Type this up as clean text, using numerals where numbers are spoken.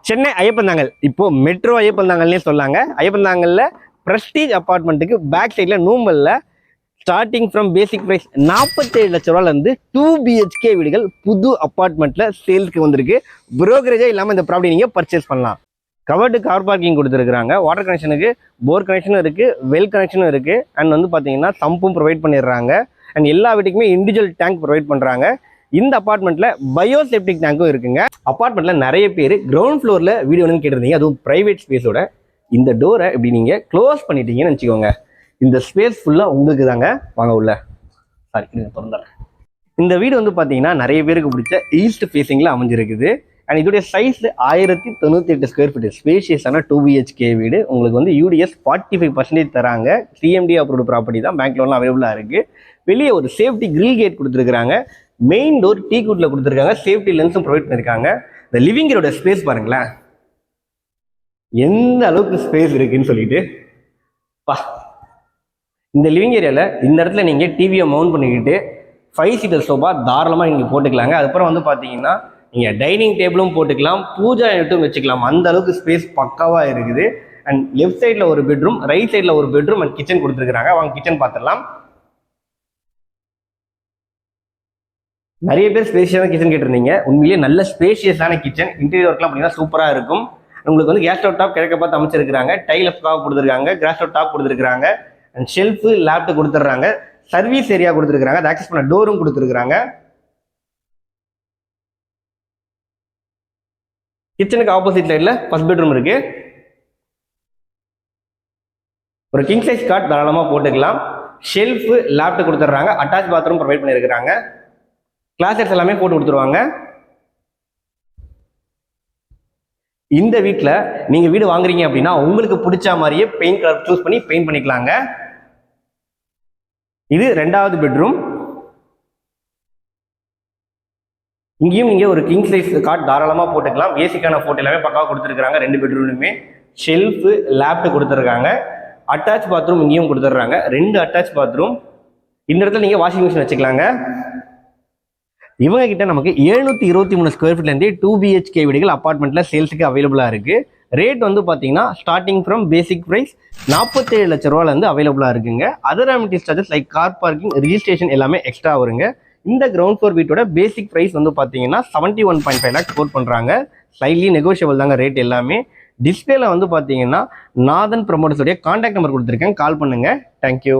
சென்னை ஐயப்பந்தாங்கல் இப்போ மெட்ரோ ஐயப்பந்தாங்கல்னே சொல்லாங்க. ஐயப்பந்தாங்கல்ல prestige அப்பார்ட்மெண்ட்டுக்கு back சைடில் நூம்பல்ல ஸ்டார்டிங் ஃப்ரம் பேசிக் ப்ரைஸ் 47 லட்ச ரூபாயிலேருந்து 2 BHK வீடுகள் புது அப்பார்ட்மெண்ட்டில் சேல்ஸ்க்கு வந்திருக்கு. புரோக்கரேஜே இல்லாமல் இந்த ப்ராப்பர்ட்டி நீங்கள் பர்ச்சேஸ் பண்ணலாம். கவர்டு கார் பார்க்கிங் கொடுத்துருக்குறாங்க. வாட்டர் கனெக்ஷனுக்கு போர் கனெக்ஷனும் இருக்குது, வெல் கனெக்ஷனும் இருக்குது. அண்ட் வந்து பார்த்தீங்கன்னா சம்பும் ப்ரொவைட் பண்ணிடுறாங்க. அண்ட் எல்லா வீட்டுக்குமே இண்டிவிஜுவல் டேங்க் ப்ரொவைட் பண்ணுறாங்க. இந்த அப்பார்ட்மெண்ட்டில் பயோசெப்டிக் டேங்க்கும் இருக்குங்க. அப்பார்ட்மெண்ட்டில் நிறைய பேர் கிரவுண்ட் ஃப்ளோரில் வீடு வேணும்னு கேட்டிருந்தீங்க. அதுவும் ப்ரைவேட் ஸ்பேஸோட இந்த டோரை இப்படி நீங்கள் க்ளோஸ் பண்ணிட்டீங்கன்னு வச்சுக்கோங்க. இந்த ஸ்பேஸ் ஃபுல்லாக உங்களுக்கு தாங்க. வாங்க உள்ள. சாரி திறந்துறேன். இந்த வீடு வந்து பார்த்தீங்கன்னா நிறைய பேருக்கு பிடிச்ச ஈஸ்ட் ஃபேஸிங்கில் அமைஞ்சிருக்குது. அண்ட் இதோடைய சைஸ் 1098 ஸ்கொயர் ஃபீட் ஸ்பேஷியஸான 2 BHK வீடு. உங்களுக்கு வந்து UDS 45% தராங்க. CMD அப்ரூவ்டு ப்ராப்பர்ட்டி தான். பேங்க் லோன்லாம் அவைலபிளாக இருக்குது. வெளியே ஒரு சேஃப்டி கிரில் கேட் கொடுத்துருக்குறாங்க. மெயின் டோர் டீ குட்ல கொடுத்துருக்காங்க. சேஃப்டி லென்ஸும் ப்ரொவைட் பண்ணியிருக்காங்க. இந்த லிவிங் ஏரியோட ஸ்பேஸ் பாருங்களேன், எந்த அளவுக்கு ஸ்பேஸ் இருக்குன்னு சொல்லிட்டு. இந்த லிவிங் ஏரியாவில் இந்த இடத்துல நீங்கள் டிவியை மவுண்ட் பண்ணிக்கிட்டு 5 சீட்டர் சோஃபா தாராளமாக நீங்கள் போட்டுக்கலாங்க. அதுக்கப்புறம் வந்து பார்த்தீங்கன்னா நீங்கள் டைனிங் டேபிளும் போட்டுக்கலாம், பூஜா யூனிட்டும் வச்சுக்கலாம். அந்த அளவுக்கு ஸ்பேஸ் பக்காவாக இருக்குது. அண்ட் லெஃப்ட் சைடில் ஒரு பெட்ரூம், ரைட் சைடில் ஒரு பெட்ரூம் அண்ட் கிச்சன் கொடுத்துருக்காங்க. வாங்க கிச்சன் பார்த்துடலாம். நிறைய பேர் ஸ்பேஷியஸான கிச்சன் கேட்டிருந்தீங்க. உண்மையிலேயே நல்ல ஸ்பேஷியஸான கிச்சன். இன்டீரியர் ஒர்க்லாம் பார்த்தீங்கன்னா சூப்பராக இருக்கும். உங்களுக்கு வந்து கேஸ் ஸ்டவ் டாப் கிழக்க பார்த்து அமைச்சிருக்காங்க. டைல் டாப் கொடுத்துருக்காங்க, கிராஸ் ஸ்டவ் டாப் கொடுத்துருக்காங்க. அண்ட் ஷெல்ஃபு லேப்டாப் கொடுத்துட்றாங்க. சர்வீஸ் ஏரியா கொடுத்துருக்காங்க. அதை ஆக்சஸ் பண்ண டோரும் கொடுத்துருக்காங்க. கிச்சனுக்கு ஆப்போசிட் சைடில் ஃபர்ஸ்ட் பெட்ரூம் இருக்கு. ஒரு கிங் சைஸ் காட் தாராளமாக போட்டுக்கலாம். ஷெல்ஃபு லேப்டாப் கொடுத்துட்றாங்க. அட்டாச் பாத்ரூம் ப்ரொவைட் பண்ணியிருக்கிறாங்க. கிளாஸஸ் எல்லாமே போட்டு கொடுத்துருவாங்க. இந்த வீட்டில் நீங்கள் வீடு வாங்குறீங்க அப்படின்னா உங்களுக்கு பிடிச்ச மாதிரியே பெயிண்ட் கலர் சூஸ் பண்ணி பெயிண்ட் பண்ணிக்கலாங்க. இது 2வது பெட்ரூம். இங்கேயும் நீங்கள் ஒரு கிங் சைஸ் காட் தாராளமாக போட்டுக்கலாம். ஏசிக்கான ஃபோட்டோ எல்லாமே பக்காவாக கொடுத்துருக்காங்க. 2 பெட்ரூம்லுமே ஷெல்ஃபு லேப்டாப் கொடுத்துருக்காங்க. அட்டாச் பாத்ரூம் இங்கேயும் கொடுத்துட்றாங்க. 2 அட்டாச் பாத்ரூம். இந்த இடத்துல நீங்கள் வாஷிங் மிஷின் வச்சுக்கலாங்க. இவங்க கிட்ட நமக்கு 723 ஸ்கொயர் ஃபீட்லேருந்தே 2 BHK வீடுகள் அப்பார்ட்மெண்ட்டில் சேல்ஸுக்கு அவைலபிளாக இருக்குது. ரேட் வந்து பார்த்தீங்கன்னா ஸ்டார்டிங் ஃப்ரம் பேசிக் ப்ரைஸ் 47 லட்ச ரூபாயிலேருந்து அவைலபிளாக இருக்குங்க. Other amenity charges like car parking, registration எல்லாமே எக்ஸ்ட்ரா வருங்க. இந்த கிரவுண்ட் ஃப்ளோர் வீட்டோட பேசிக் ப்ரைஸ் வந்து பார்த்தீங்கன்னா 71.5 lakhs கோட் பண்ணுறாங்க. ஸ்லைட்லி நெகோஷியபிள் தாங்க ரேட் எல்லாமே. டிஸ்பிளேல வந்து பார்த்தீங்கன்னா நாதன் ப்ரொமோட்டர்ஸோடைய கான்டாக்ட் நம்பர் கொடுத்துருக்கேன், கால் பண்ணுங்கள். தேங்க்யூ.